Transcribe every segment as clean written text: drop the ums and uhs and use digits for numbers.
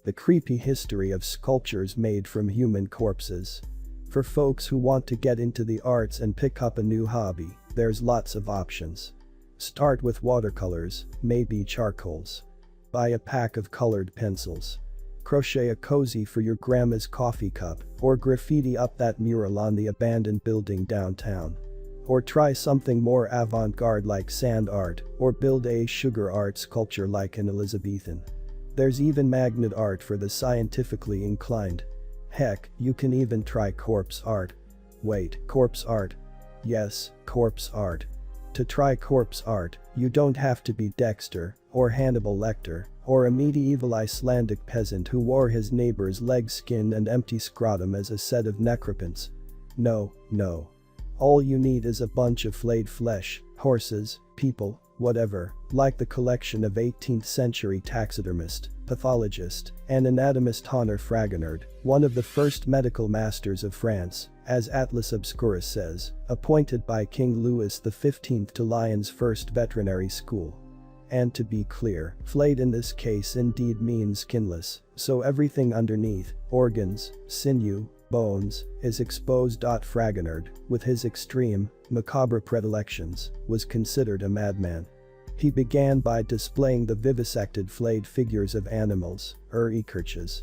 The creepy history of sculptures made from human corpses. For folks who want to get into the arts and pick up a new hobby, there's lots of options. Start with watercolors, maybe charcoals. Buy a pack of colored pencils. Crochet a cozy for your grandma's coffee cup, or graffiti up that mural on the abandoned building downtown. Or try something more avant-garde like sand art, or build a sugar art sculpture like an Elizabethan. There's even magnet art for the scientifically inclined. Heck, you can even try corpse art. Wait, corpse art? Yes, corpse art. To try corpse art, you don't have to be Dexter, or Hannibal Lecter, or a medieval Icelandic peasant who wore his neighbor's leg skin and empty scrotum as a set of necropants. No. All you need is a bunch of flayed flesh, horses, people, whatever, like the collection of 18th century taxidermist, pathologist, and anatomist Honor Fragonard, one of the first medical masters of France, as Atlas Obscurus says, appointed by King Louis XV to Lyon's first veterinary school. And to be clear, flayed in this case indeed means skinless, so everything underneath, organs, sinew, bones, is exposed. Fragonard, with his extreme, macabre predilections, was considered a madman. He began by displaying the vivisected flayed figures of animals, Ikerches.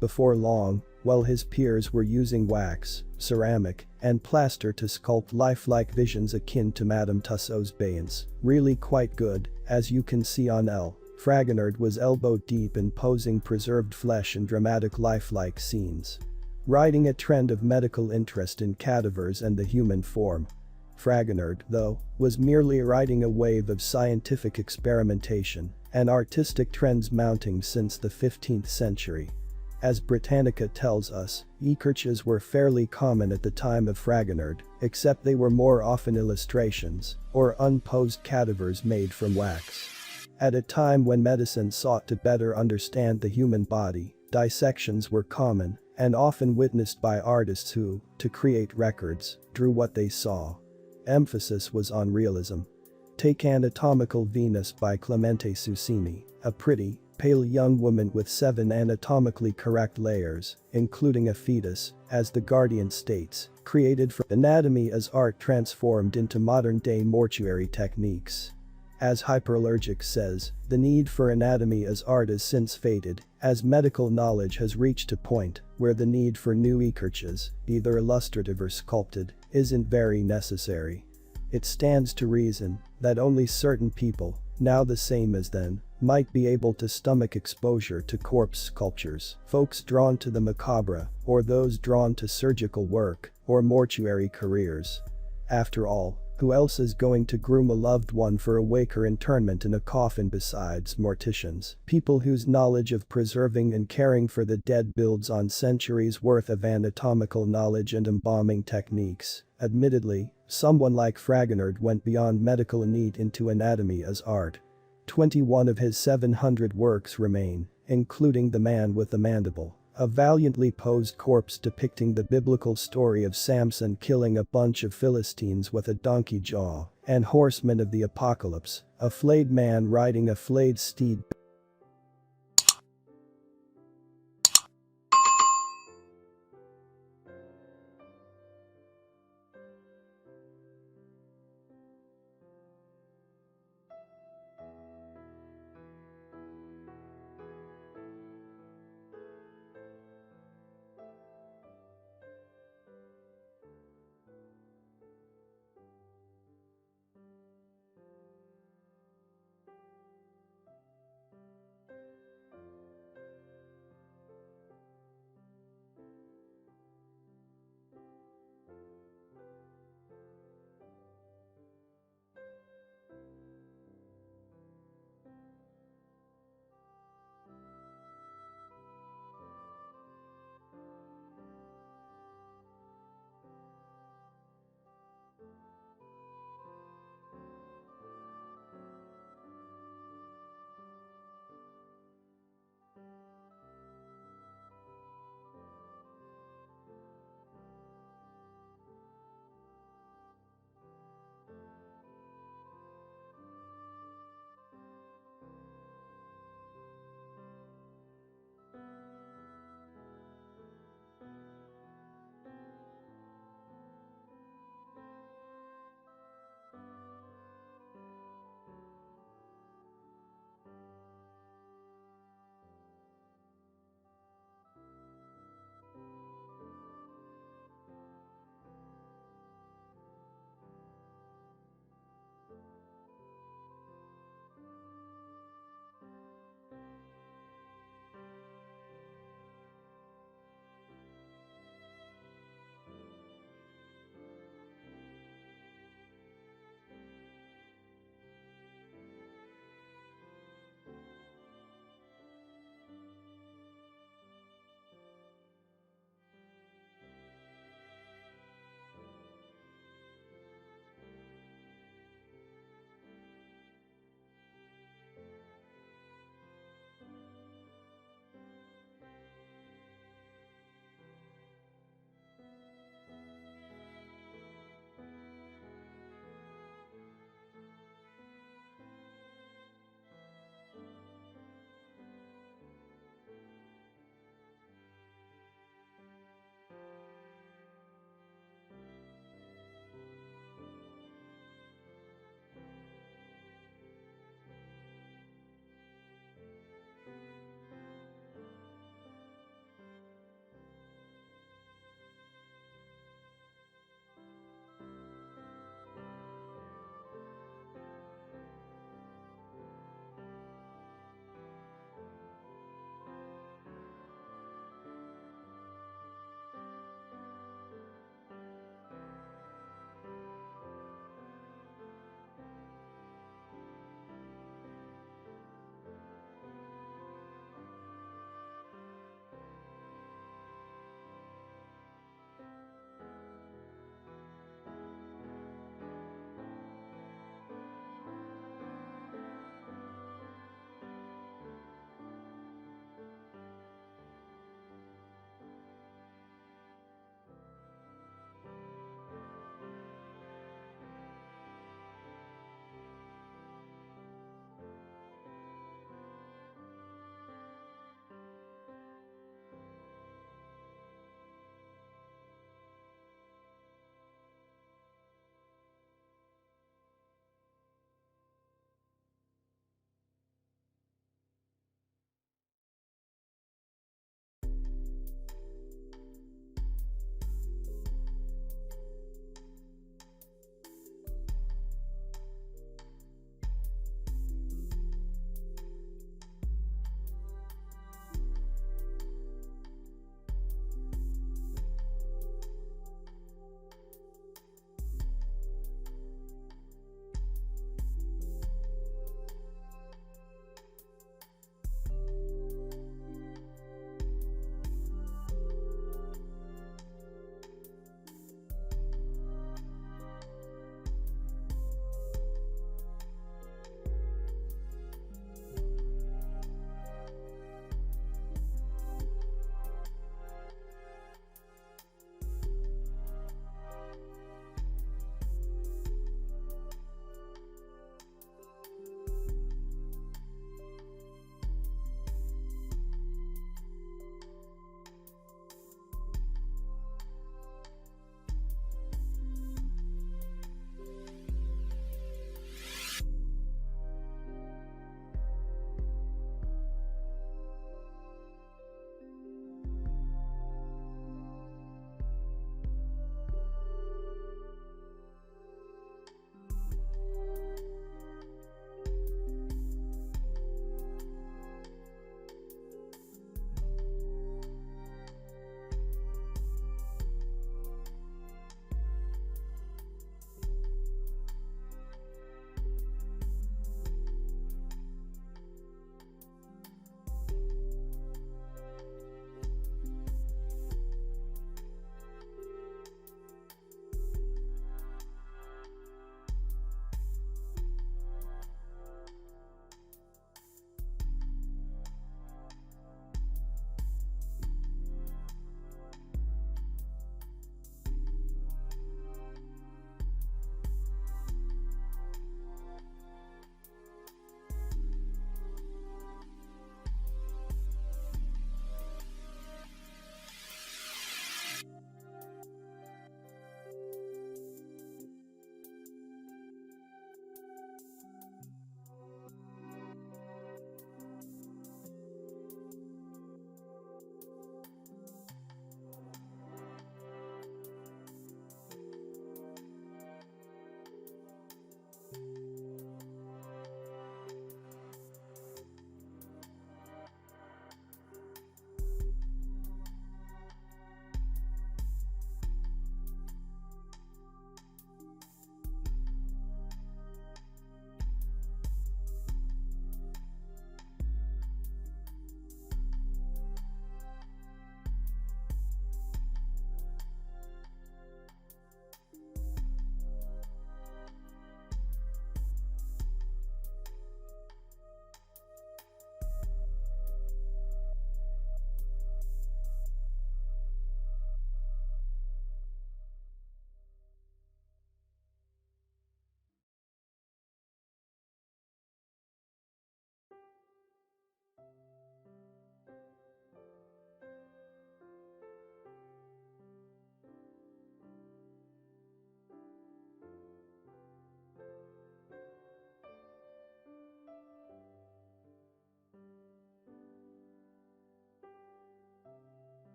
Before long, while his peers were using wax, ceramic, and plaster to sculpt lifelike visions akin to Madame Tussauds Bayon's, really quite good, as you can see on L. Fragonard was elbow deep in posing preserved flesh in dramatic lifelike scenes. Riding a trend of medical interest in cadavers and the human form. Fragonard, though, was merely riding a wave of scientific experimentation and artistic trends mounting since the 15th century. As Britannica tells us, Ikerches were fairly common at the time of Fragonard, except they were more often illustrations or unposed cadavers made from wax. At a time when medicine sought to better understand the human body, dissections were common and often witnessed by artists who, to create records, drew what they saw. Emphasis was on realism. Take Anatomical Venus by Clemente Susini, a pretty, pale young woman with 7 anatomically correct layers, including a fetus, as The Guardian states, created from anatomy as art transformed into modern-day mortuary techniques. As Hyperallergic says, the need for anatomy as art has since faded, as medical knowledge has reached a point where the need for new Ikerches, either illustrative or sculpted, isn't very necessary. It stands to reason that only certain people, now the same as then, might be able to stomach exposure to corpse sculptures. Folks drawn to the macabre, or those drawn to surgical work, or mortuary careers. After all, who else is going to groom a loved one for a wake or internment in a coffin besides morticians? People whose knowledge of preserving and caring for the dead builds on centuries worth of anatomical knowledge and embalming techniques. Admittedly, someone like Fragonard went beyond medical need into anatomy as art. 21 of his 700 works remain, including The Man with the Mandible, a valiantly posed corpse depicting the biblical story of Samson killing a bunch of Philistines with a donkey jaw, and Horsemen of the Apocalypse, a flayed man riding a flayed steed